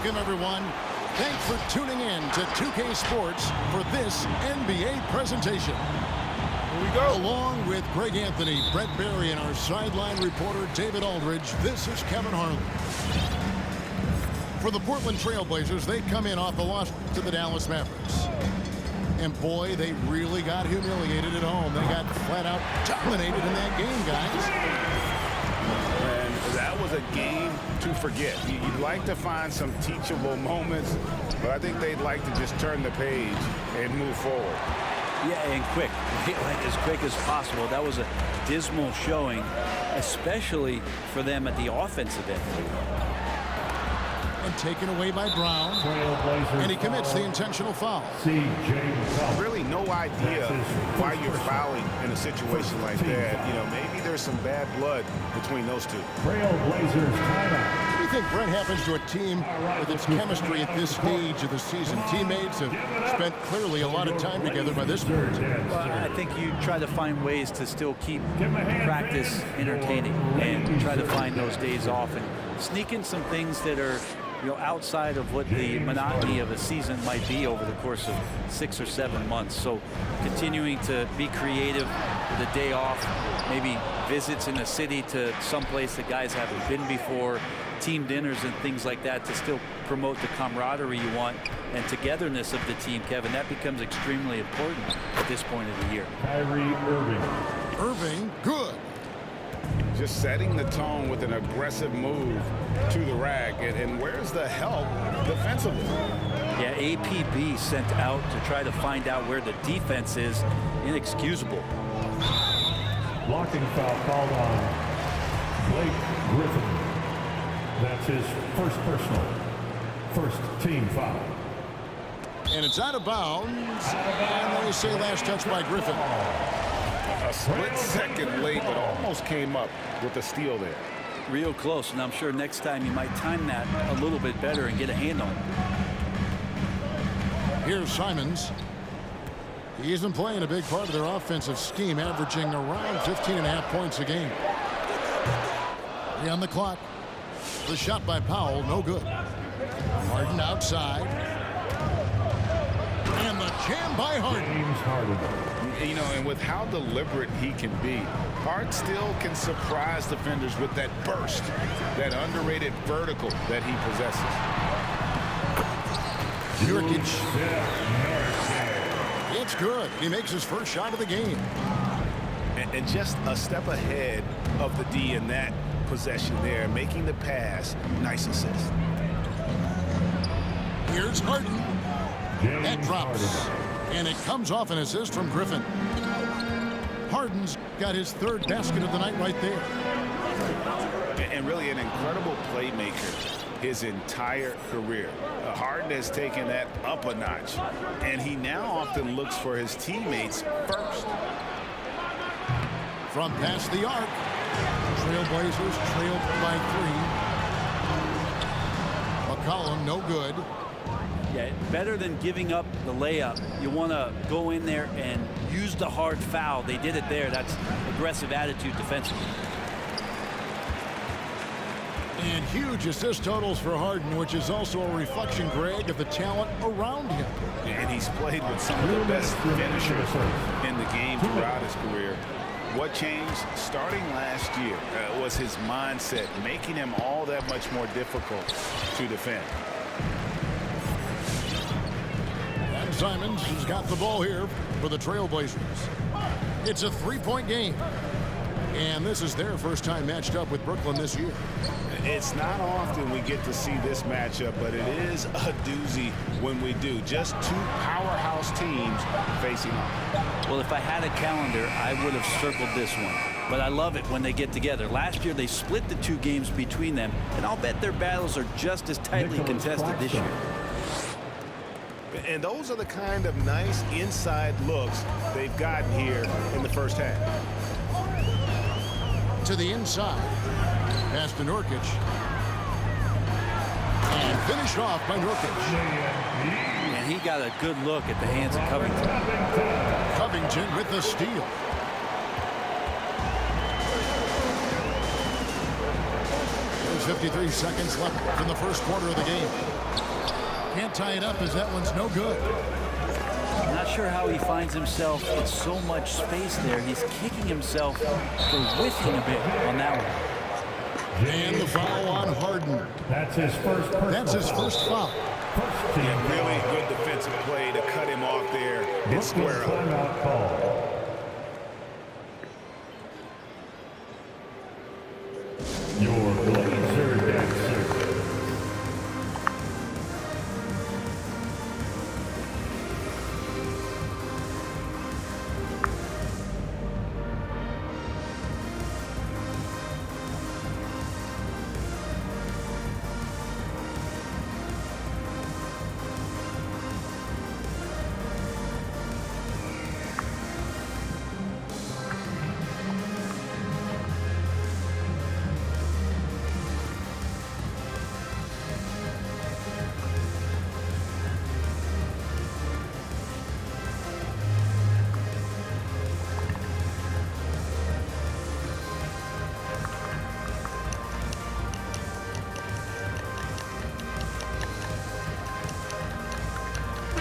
Welcome, everyone. Thanks for tuning in to 2K Sports for this NBA presentation. Here we go. Along with Greg Anthony, Brett Barry, and our sideline reporter, David Aldridge, this is Kevin Harlan. For the Portland Trailblazers, they come in off the loss to the Dallas Mavericks. And boy, they really got humiliated at home. They got flat out dominated in that game, guys. And that was a game to forget. You'd like to find some teachable moments, but I think they'd like to just turn the page and move forward. Yeah, and quick, like as quick as possible. That was a dismal showing, especially for them at the offensive end. And taken away by Brown. And he commits the intentional foul. Really no idea why you're fouling in a situation like that. You know, maybe there's some bad blood between those two. TRAILBLAZERS timeout. What do you think, Brent, happens to a team with its chemistry at this stage of the season? Teammates have spent clearly a lot of time together by this point. Well, I think you try to find ways to still keep practice entertaining and try to find those days off and sneak in some things that are, you know, outside of what the monotony of a season might be over the course of 6 or 7 months. So continuing to be creative with a day off, maybe visits in the city to someplace that guys haven't been before, team dinners and things like that to still promote the camaraderie you want and togetherness of the team, Kevin. That becomes extremely important at this point of the year. Irving, good. Just setting the tone with an aggressive move to the rack. And where's the help defensively? Yeah, APB sent out to try to find out where the defense is. Inexcusable. Blocking foul called on Blake Griffin. That's his first personal, first team foul. And it's out of bounds. And they say last touch by Griffin. A split second late, but almost came up with a steal there. Real close, and I'm sure next time you might time that a little bit better and get a hand on it. Here's Simons. He isn't playing a big part of their offensive scheme, averaging around 15.5 points a game. 3 on the clock. The shot by Powell, no good. Harden outside. And the jam by Harden. James Harden. You know, and with how deliberate he can be, Hart still can surprise defenders with that burst, that underrated vertical that he possesses. Nurkic. It's good. He makes his first shot of the game. And just a step ahead of the D in that possession there, making the pass. Nice assist. Here's Harden. That drops. And it comes off an assist from Griffin. Harden's got his 3rd basket of the night right there. And really an incredible playmaker his entire career. Harden has taken that up a notch. And he now often looks for his teammates first. From past the arc. Trailblazers trailed by 3. McCollum, no good. Yeah, better than giving up the layup. You want to go in there and use the hard foul. They did it there. That's aggressive attitude defensively. And huge assist totals for Harden, which is also a reflection, Greg, of the talent around him. And he's played with some of the best finishers in the game throughout his career. What changed starting last year was his mindset, making him all that much more difficult to defend. Simons has got the ball here for the Trailblazers. It's a 3-point game. And this is their first time matched up with Brooklyn this year. It's not often we get to see this matchup, but it is a doozy when we do. Just 2 powerhouse teams facing off. Well, if I had a calendar, I would have circled this one. But I love it when they get together. Last year, they split the 2 games between them, and I'll bet their battles are just as tightly contested this year. And those are the kind of nice inside looks they've gotten here in the first half. To the inside. Pass to Nurkic. And finished off by Nurkic. And he got a good look at the hands of Covington. Covington with the steal. 53 seconds left in the first quarter of the game. Can't tie it up as that one's no good. I'm not sure how he finds himself in so much space there. He's kicking himself for whiffing a bit on that one. And the foul on Harden. That's his first personal. That's his first foul. First team Yeah, really good defensive play to cut him off there and square up. timeout call. Your Blazer dancer.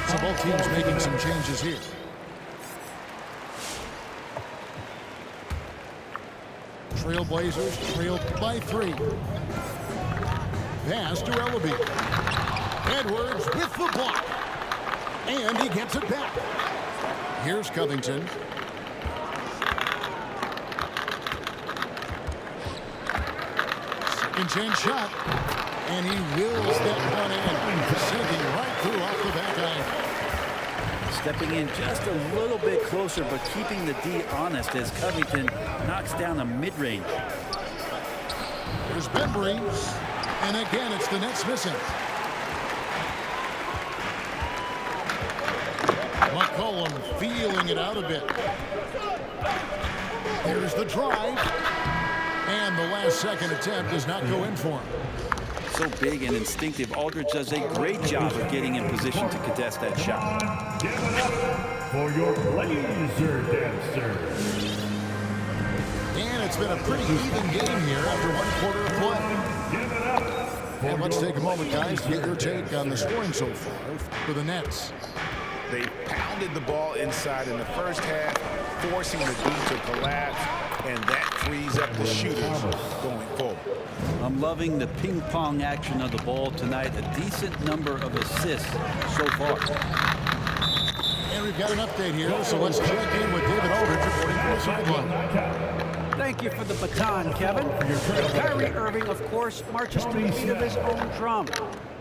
So both teams making some changes here. Trailblazers trailed by 3. Pass to Ellaby. Edwards with the block. And he gets it back. Here's Covington. Second chance shot. And he wills that one in. Sinking right through off the back iron. Stepping in just a little bit closer, but keeping the D honest as Covington knocks down a mid-range. There's Bembry. And again, it's the Nets missing. McCollum feeling it out a bit. Here's the drive. And the last second attempt does not go in for him. So big and instinctive, Aldridge does a great job of getting in position to contest that shot. Give it up for your Blazer dancers. And it's been a pretty even game here after one quarter of play. Give it up. And let's take a moment, guys, to get your take on the scoring so far for the Nets. They pounded the ball inside in the first half, forcing the D to collapse, and that frees up the shooters going forward. I'm loving the ping pong action of the ball tonight. A decent number of assists so far. And we've got an update here, so let's check in with David Aldridge reporting from the sideline. Thank you for the baton, Kevin. Kyrie Irving, of course, marches to the beat of his own drum.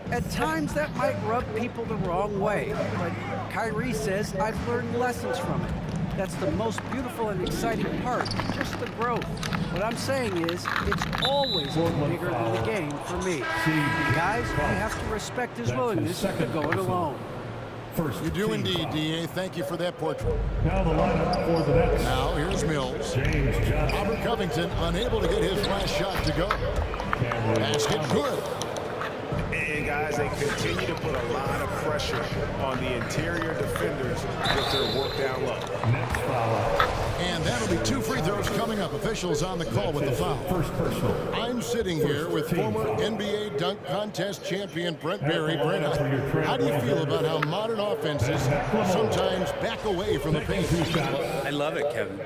At times, that might rub people the wrong way, but Kyrie says, I've learned lessons from it. That's the most beautiful and exciting part, just the growth. What I'm saying is, it's always been bigger than the game for me. Guys, I have to respect his willingness to go it alone. You do indeed, D.A. Thank you for that portrait. Now the lineup for the Nets. Now here's Mills. James Johnson. Robert Covington unable to get his last shot to go. Basket good. And guys, they continue to put a lot of pressure on the interior defenders with their work down low. Next foul. And that'll be 2 free throws coming up. Officials on the call with the foul. First personal. I'm sitting here with former NBA dunk contest champion Brent Berry. Brent, how do you feel about how modern offenses sometimes back away from the paint? I love it, Kevin.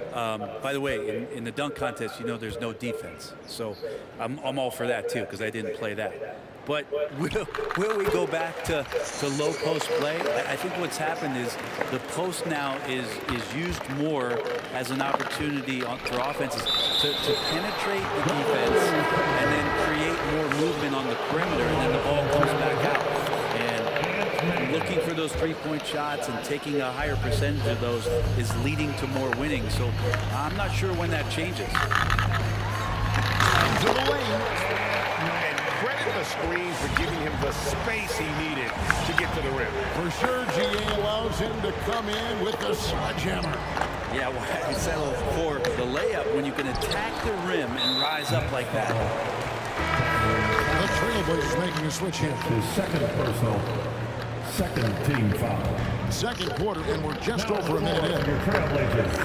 By the way, in the dunk contest, you know there's no defense. So I'm all for that, too, because I didn't play that. But will we go back to low post play? I think what's happened is the post now is used more as an opportunity for offenses to penetrate the defense and then create more movement on the perimeter, and then the ball comes back out. And looking for those three-point shots and taking a higher percentage of those is leading to more winning. So I'm not sure when that changes. To the lane. Credit the screen for giving him the space he needed to get to the rim. For sure, GA allows him to come in with the sledgehammer. Yeah, why settle for the layup when you can attack the rim and rise up like that? The Trailblazers making a switch here. His second personal. Second team foul. Second quarter, and we're just over a minute in. Your Trailblazers.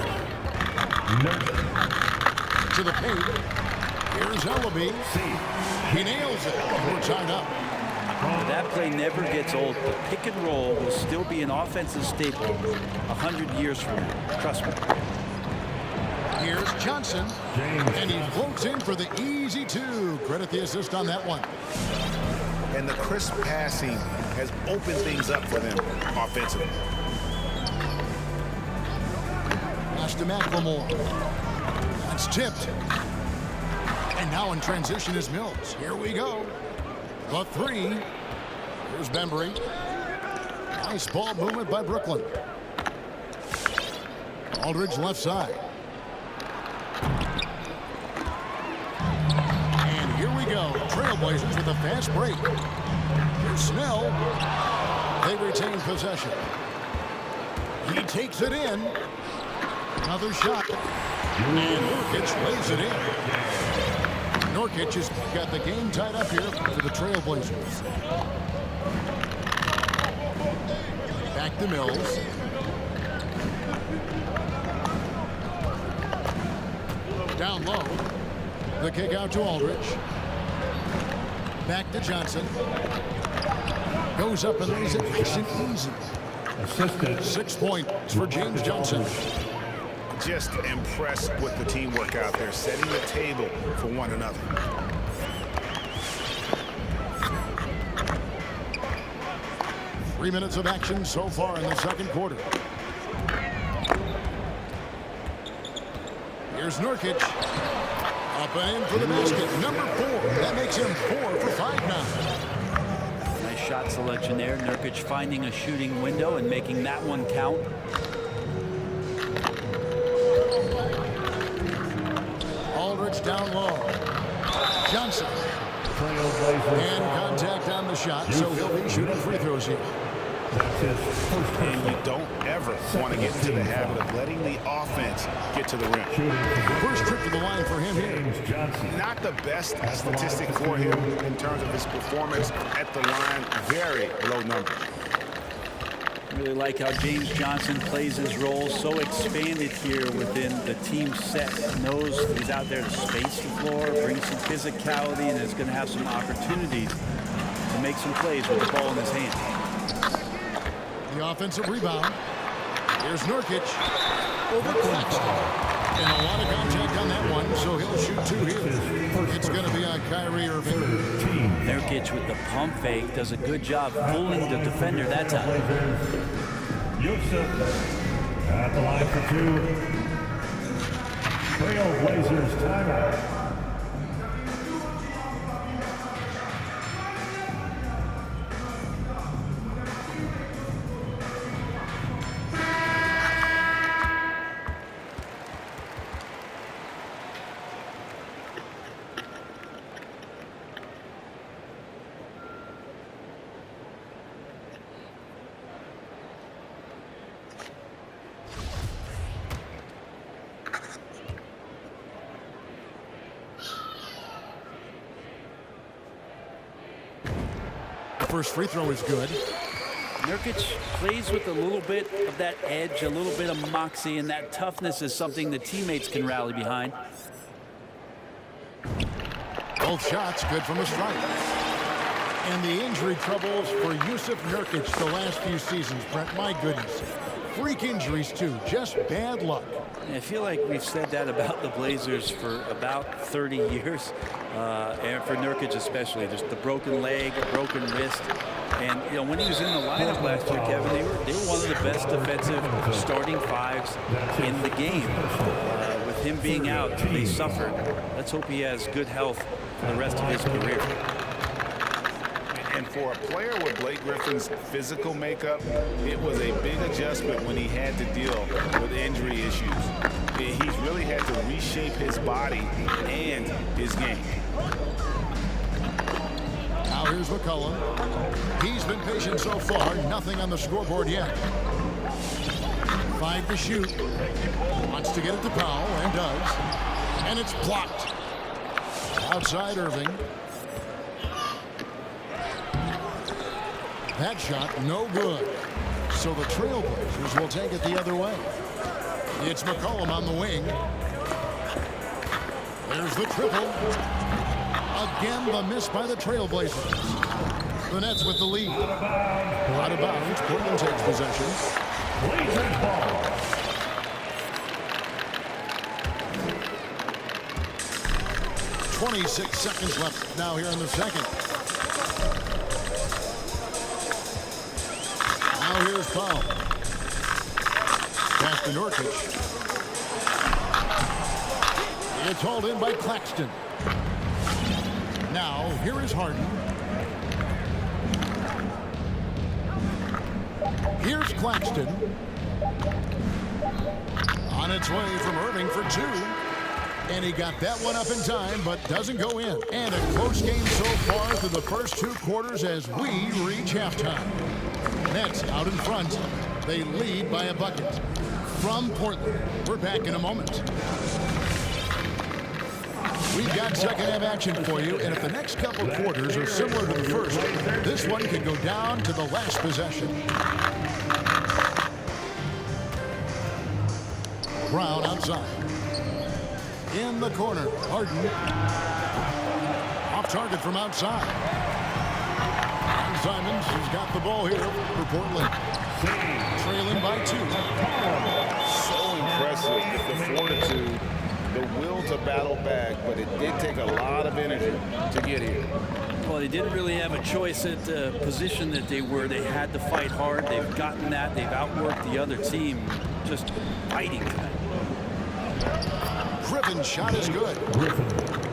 Nurse. To the paint. Here's Ellaby. He nails it. We're tied up. That play never gets old. The pick and roll will still be an offensive staple 100 years from now. Trust me. Here's Johnson. And he floats in for the easy two. Credit the assist on that one. And the crisp passing has opened things up for them offensively. Pass to McLemore. That's tipped. And now in transition is Mills. Here we go. The three. Here's Bembry. Nice ball movement by Brooklyn. Aldridge left side. And here we go. Trailblazers with a fast break. Here's Snell. They retain possession. He takes it in. Another shot. And Nurkic lays it in. Nurkic has got the game tied up here for the Trailblazers. Back to Mills. Down low. The kick out to Aldridge. Back to Johnson. Goes up and lays it nice and easy. Assisted. 6 points for James Johnson. Just impressed with the teamwork out there, setting the table for one another. Three minutes of action so far in the second quarter. Here's Nurkic. Up and in for the basket. Number 4. That makes him 4 for 5 now. Nice shot selection there. Nurkic finding a shooting window and making that one count. Aldridge down low. Johnson. And contact on the shot, so he'll be shooting free throws here. And you don't ever want to get into the habit of letting the offense get to the rim. First trip to the line for him here. Not the best statistic for him in terms of his performance at the line. Very low number. Really like how James Johnson plays his role, so expanded here within the team set. Knows he's out there to space the floor, bring some physicality, and is going to have some opportunities to make some plays with the ball in his hand. The offensive rebound. Here's Nurkic. Over Claxton. And a lot of contact on that one, so he'll shoot 2 here. It's going to be on Kyrie Irving. Nurkic with the pump fake does a good job fooling the defender that time. Yusuf at the line for 2. Trailblazers timeout. First free throw is good. Nurkic plays with a little bit of that edge, a little bit of moxie, and that toughness is something the teammates can rally behind. Both shots good from the stripe. And the injury troubles for Yusuf Nurkic the last few seasons, Brent, my goodness. Freak injuries too, just bad luck. I feel like we've said that about the Blazers for about 30 years. And for Nurkic especially, just the broken leg, broken wrist. And, you know, when he was in the lineup last year, Kevin, they were one of the best defensive starting fives in the game. With him being out, they suffered. Let's hope he has good health for the rest of his career. And for a player with Blake Griffin's physical makeup, it was a big adjustment when he had to deal with injury issues. He's really had to reshape his body and his game. Now here's McCollum. He's been patient so far. Nothing on the scoreboard yet. 5 to shoot. Wants to get it to Powell, and does. And it's blocked. Outside Irving. That shot, no good. So the Trailblazers will take it the other way. It's McCollum on the wing. There's the triple. Again, the miss by the Trailblazers. The Nets with the lead. Out of bounds. Portland takes possession. Blazers ball. 26 seconds left now here in the second. Now here's Powell. Pass to Nurkic. It's hauled in by Claxton. Now here is Harden. Here's Claxton. On its way from Irving for two. And he got that one up in time, but doesn't go in. And a close game so far through the first two quarters as we reach halftime. Nets out in front. They lead by a bucket. From Portland, we're back in a moment. We've got second half action for you, and if the next couple quarters are similar to the first, this one could go down to the last possession. Brown outside. In the corner, Harden. Off target from outside. And Simons has got the ball here for Portland. Trailing by two. So impressive, the fortitude, the will to battle back, but it did take a lot of energy to get here. Well, they didn't really have a choice at the position that they were. They had to fight hard. They've gotten that. They've outworked the other team, just fighting. Griffin's shot is good.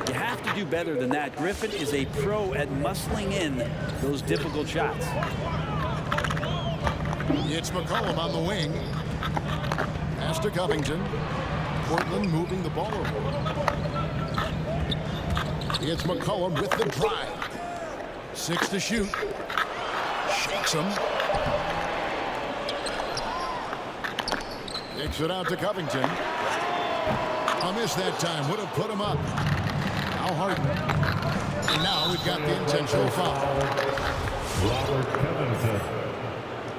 You have to do better than that. Griffin is a pro at muscling in those difficult shots. It's McCollum on the wing. Pass to Covington. Portland moving the ball over. It's McCollum with the drive. 6 to shoot. Shakes him. Kicks it out to Covington. A miss that time. Would have put him up. Now Harden. And now we've got the intentional foul. Robert Covington.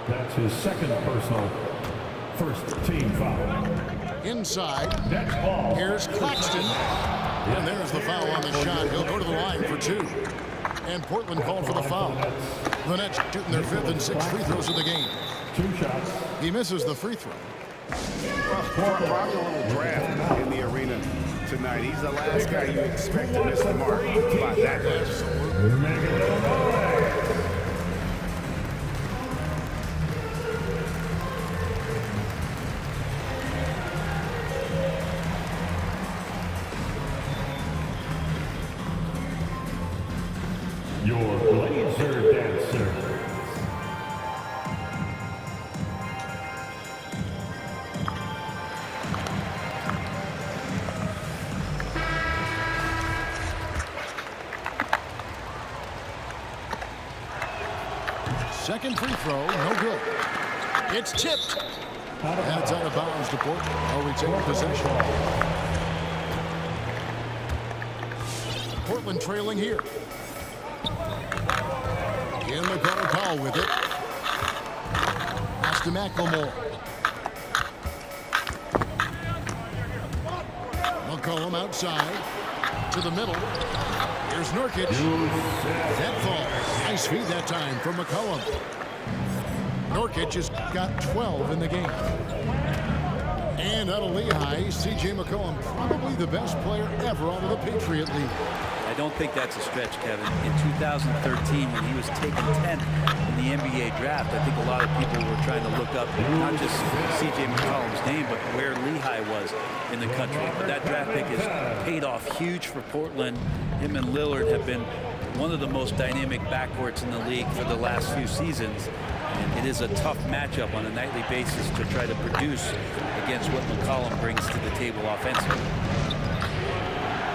That's his second personal first team foul. Inside. Next ball. Here's Claxton. And there's the foul on the shot. He'll go to the line for two. And Portland called for the foul. The Nets shooting their 5th and 6th free throws of the game. 2 shots. He misses the free throw. Probably a little draft in the arena tonight. He's the last guy you expect to miss the mark by that much. Make a little noise. Your Blazer dancer. Second free throw, no good. It's tipped. And it's out of bounds to Portland. I'll retain possession. Portland trailing here. In the corner, Powell with it. Pass to McLemore. McCollum outside. To the middle. Here's Nurkic. That falls. Nice feed that time from McCollum. Nurkic has got 12 in the game. And out of Lehigh, C.J. McCollum, probably the best player ever out of the Patriot League. I don't think that's a stretch, Kevin. In 2013, when he was taken 10th in the NBA draft, I think a lot of people were trying to look up not just C.J. McCollum's name, but where Lehigh was in the country. But that draft pick has paid off huge for Portland. Him and Lillard have been one of the most dynamic backcourts in the league for the last few seasons. And it is a tough matchup on a nightly basis to try to produce against what McCollum brings to the table offensively.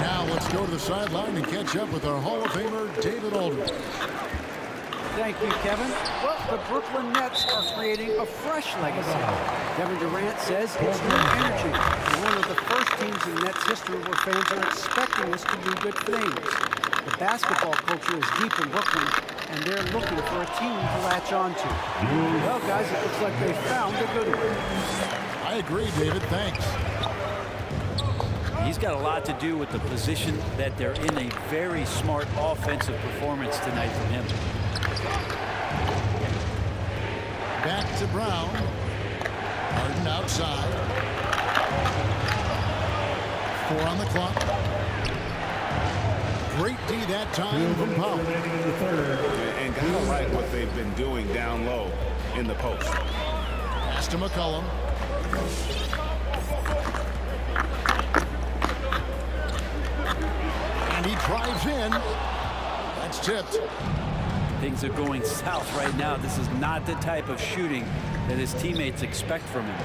Now let's go to the sideline and catch up with our Hall of Famer, David Aldridge. Thank you, Kevin. Well, the Brooklyn Nets are creating a fresh legacy. Kevin Durant says it's new energy. We're one of the first teams in Nets history where fans are expecting us to do good things. The basketball culture is deep in Brooklyn, and they're looking for a team to latch on to. Well, guys, it looks like they found a good one. I agree, David. Thanks. He's got a lot to do with the position that they're in. A very smart offensive performance tonight from him. Back to Brown. Harden outside. 4 on the clock. Great D that time from Powell. And kind of like what they've been doing down low in the post. Pass to McCollum. And he drives in. That's tipped. Things are going south right now. This is not the type of shooting that his teammates expect from him.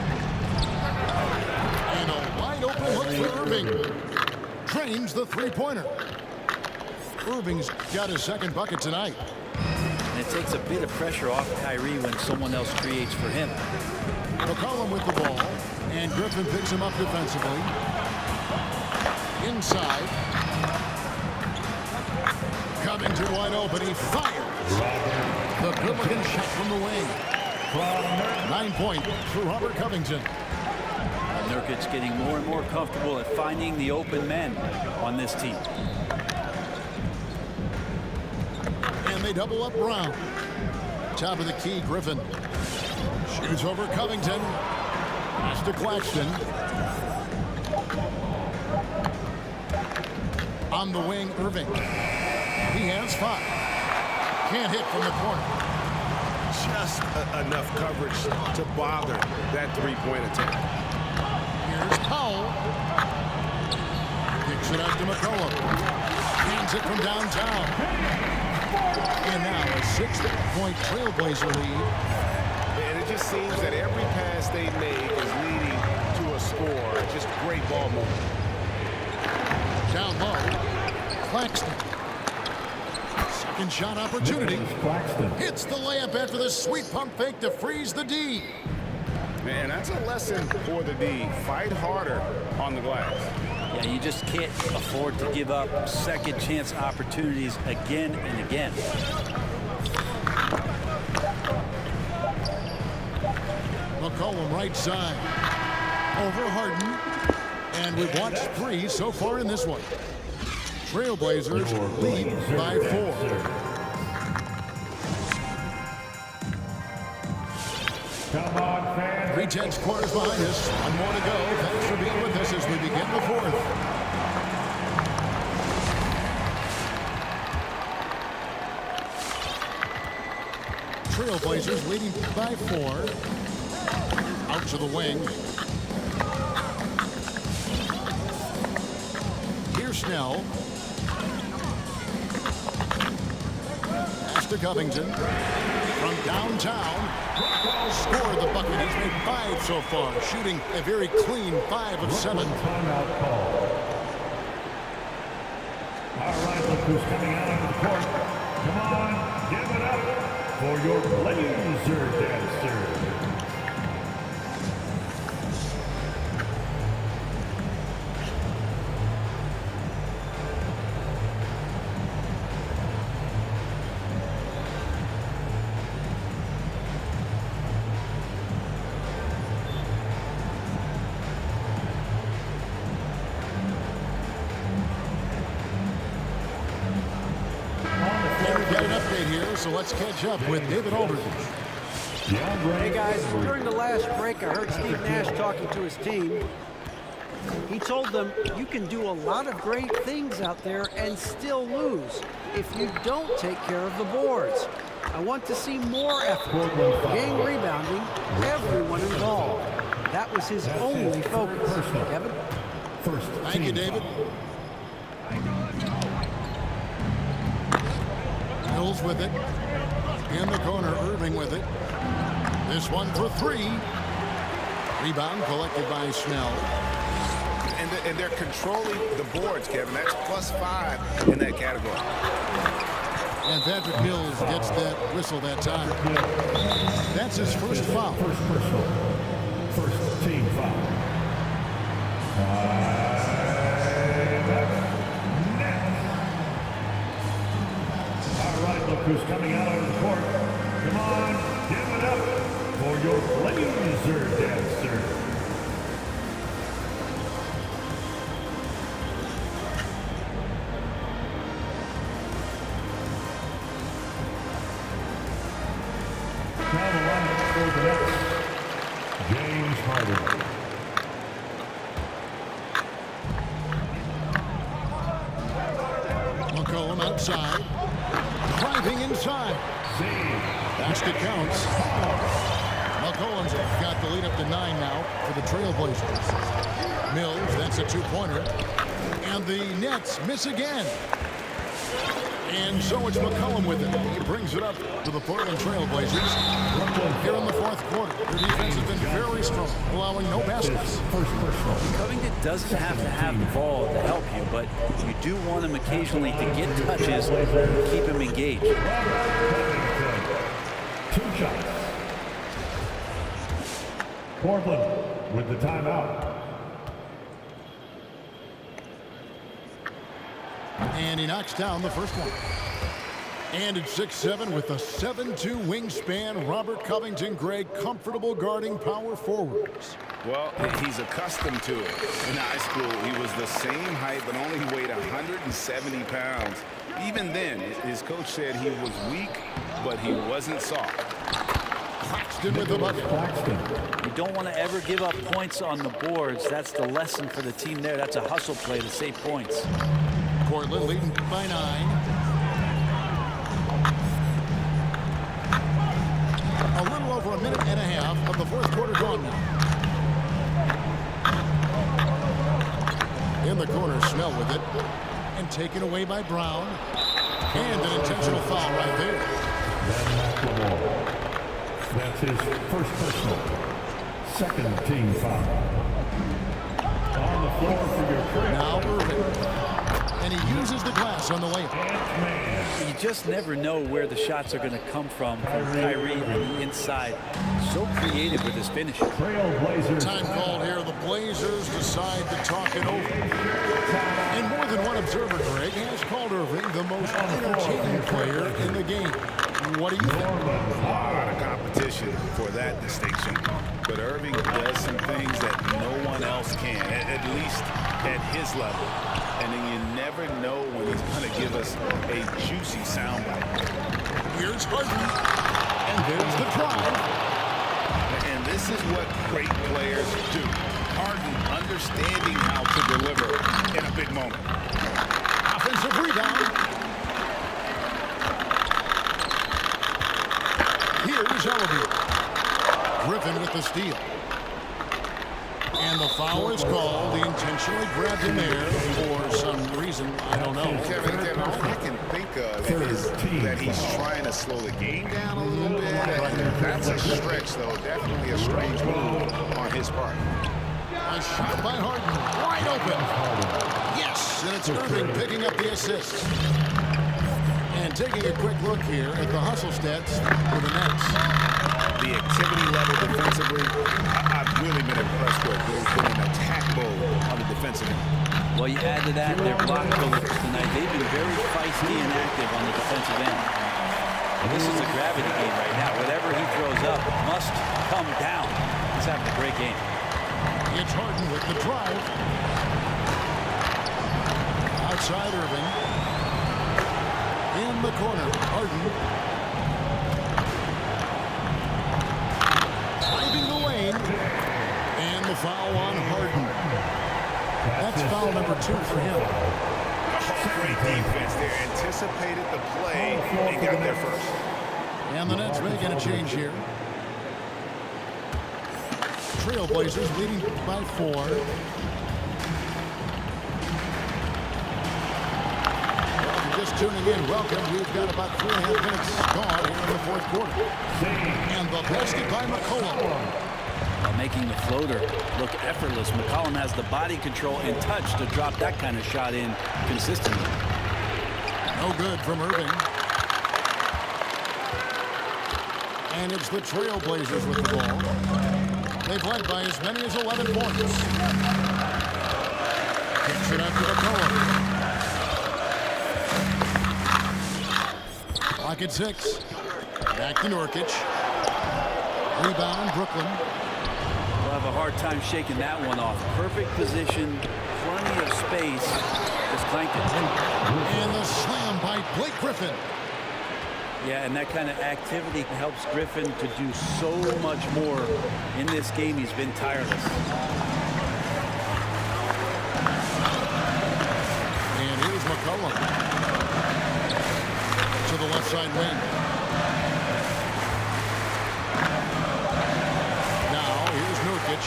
And a wide open look for Irving. Drains the three-pointer. Irving's got his second bucket tonight. And it takes a bit of pressure off Kyrie when someone else creates for him. McCollum with the ball, and Griffin picks him up defensively. Inside. Covington wide open. He fires. The good-looking shot from the wing. 9-point for Robert Covington. Nurkic's getting more and more comfortable at finding the open men on this team. And they double up Brown. Top of the key, Griffin. Shoots over Covington. Pass to Claxton. On the wing, Irving. He has 5. Can't hit from the corner. Just enough coverage to bother that three-point attack. Here's Powell. Kicks it out to McCollum. Hands it from downtown. And now a 6-point Trailblazer lead. And it just seems that every pass they make is leading to a score. Just great ball movement. Down low. Claxton. Second shot opportunity. Hits the layup after the sweet pump fake to freeze the D. Man, that's a lesson for the D. Fight harder on the glass. Yeah, you just can't afford to give up second chance opportunities again and again. McCollum right side. Over Harden. And we've watched 3 so far in this one. Trailblazers lead by 4. Come on, fans. 3/10 quarters behind us. 1 more to go. Thanks for being with us as we begin the 4th. Trailblazers leading by 4. Out to the wing. Here's Snell. Pass to Covington. From downtown. Scored the bucket. He's made 5 so far. Shooting a very clean 5 of 7. Timeout call. All right, look who's coming out on the court. Come on, give it up for your Blazer dancer. So let's catch up with David Aldridge. Hey guys, during the last break, I heard Steve Nash talking to his team. He told them, you can do a lot of great things out there and still lose if you don't take care of the boards. I want to see more effort, game rebounding, everyone involved. That was his only focus. Kevin? Thank you, David. Mills with it. In the corner, Irving with it. This one for 3. Rebound collected by Snell. And they're controlling the boards, Kevin. That's +5 in that category. And Patrick Mills gets that whistle that time. That's his first foul. First team foul. All right, look who's coming out on the court. Come on, give it up for your Blazer dancer. for the Nets, James Harden. McCollum outside. Driving inside. Basket counts. McCollum's got the lead up to 9 now for the Trailblazers. Mills, that's a two-pointer. And the Nets miss again. And so it's McCollum with it. He brings it up to the Portland Trailblazers. Here in the fourth quarter, their defense has been very strong, allowing no baskets. Covington doesn't have to have the ball to help you, but you do want him occasionally to get touches and keep him engaged. 2 shots. Portland with the timeout. And he knocks down the first one. And it's 6'7" with a 7'2" wingspan. Robert Covington, Greg, comfortable guarding power forwards. Well, he's accustomed to it. In high school, he was the same height, but only weighed 170 pounds. Even then, his coach said he was weak, but he wasn't soft. Claxton with the bucket. You don't want to ever give up points on the boards. That's the lesson for the team there. That's a hustle play to save points. Portland leading by 9. A little over a minute and a half of the fourth quarter gone now. In the corner, Snell with it. And taken away by Brown. And an intentional foul right there. That's his first personal. Second team foul. On the floor for your Trail. Now Irving. And he uses the glass on the layup. You just never know where the shots are going to come from Kyrie on the inside. So creative with his finish. Trailblazers. Time called here. The Blazers decide to talk it over. And more than one observer, Greg, has called Irving the most entertaining player in the game. What do you think? A lot of competition for that distinction. But Irving does some things that no one else can, at least at his level. And then you never know when he's going to give us a juicy soundbite. Here's Harden. And there's the drive. And this is what great players do. Harden understanding how to deliver in a big moment. Offensive rebound. Here's Ellaby. Griffin with the steal. And the foul is called. He intentionally grabbed him there for some reason. I don't know. Kevin, all I can think of is that he's trying to slow the game down a little bit. That's a stretch, though. Definitely a strange move on his part. A shot by Harden. Wide open. Yes, and it's Irving picking up the assist. And taking a quick look here at the hustle stats for the Nets. The activity level defensively, I've really been impressed with. There's been an attack mode on the defensive end. Well, you add to that their block builders tonight. They've been very feisty and active on the defensive end. And this is a gravity game right now. Whatever he throws up must come down. He's having a great game. It's Harden with the drive. Outside Irving. In the corner, Harden. Driving the lane. And the foul on Harden. That's foul number 2 for him. Great defense there. Anticipated the play and got there first. And the Nets making a change here. Trailblazers leading by 4. Just tuning in, welcome. We've got about 3.5 minutes gone here in the fourth quarter. And the basket by McCollum. Making the floater look effortless. McCollum has the body control and touch to drop that kind of shot in consistently. No good from Irving. And it's the Trailblazers with the ball. They've led by as many as 11 points. Kicks it up to McCollum. Clock at 6. Back to Nurkic. Rebound, Brooklyn. We'll have a hard time shaking that one off. Perfect position, plenty of space. Just clanked it. And the slam by Blake Griffin. Yeah, and that kind of activity helps Griffin to do so much more in this game. He's been tireless. And here's McCollum to the left side wing. Now here's Nurkic.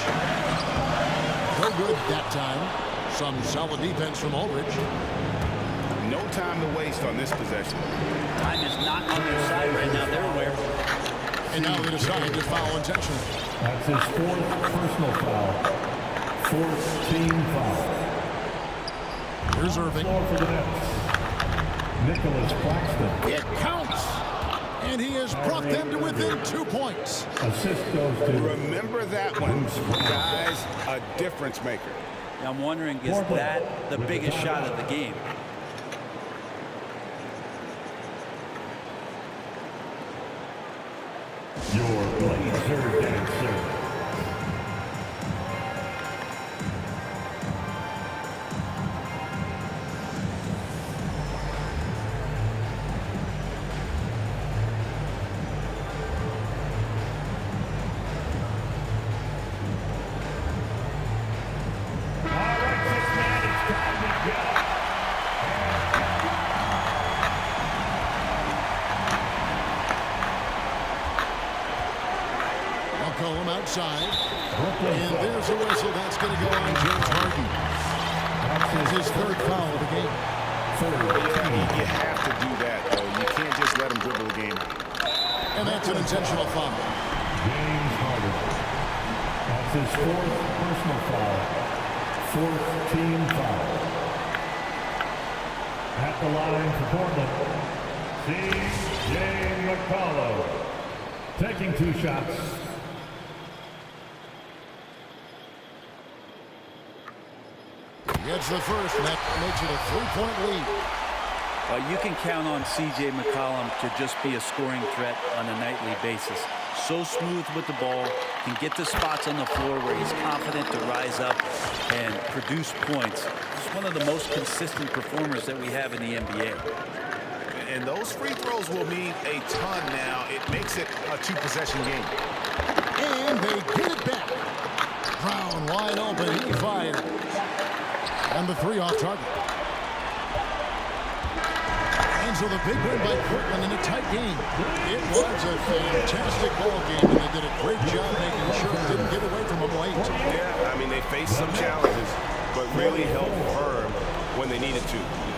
No good that time. Some solid defense from Aldridge. No time to waste on this possession. Time is not on their side right now. They're aware. And now they decide to foul intentionally. That's his 4th personal foul. 4th team foul. Here's Irving. Floor for the Nets. Nicholas Claxton. It counts. And he has brought them to within 2 points. Assist goes to... Remember that one, guys, a difference maker. I'm wondering, is that the biggest shot of the game? Your Blazer dancer. Outside. And there's a whistle. That's going to go on James Harden. That's his 3rd foul of the game. You have to do that, though. You can't just let him dribble the game. And that's an intentional foul. James Harden. That's his 4th personal foul. 4th team foul. At the line for Portland, C.J. McCollum. Taking 2 shots. Gets the first, and that makes it a 3-point lead. You can count on C.J. McCollum to just be a scoring threat on a nightly basis. So smooth with the ball, can get to spots on the floor where he's confident to rise up and produce points. He's one of the most consistent performers that we have in the NBA. And those free throws will mean a ton now. It makes it a 2-possession game. And they get it back. Brown wide open, he fires. And the 3 off target. And so the big win by Portland in a tight game. It was a fantastic ball game, and they did a great job making sure it didn't get away from them late. Yeah, I mean, they faced some challenges, but really held firm when they needed to.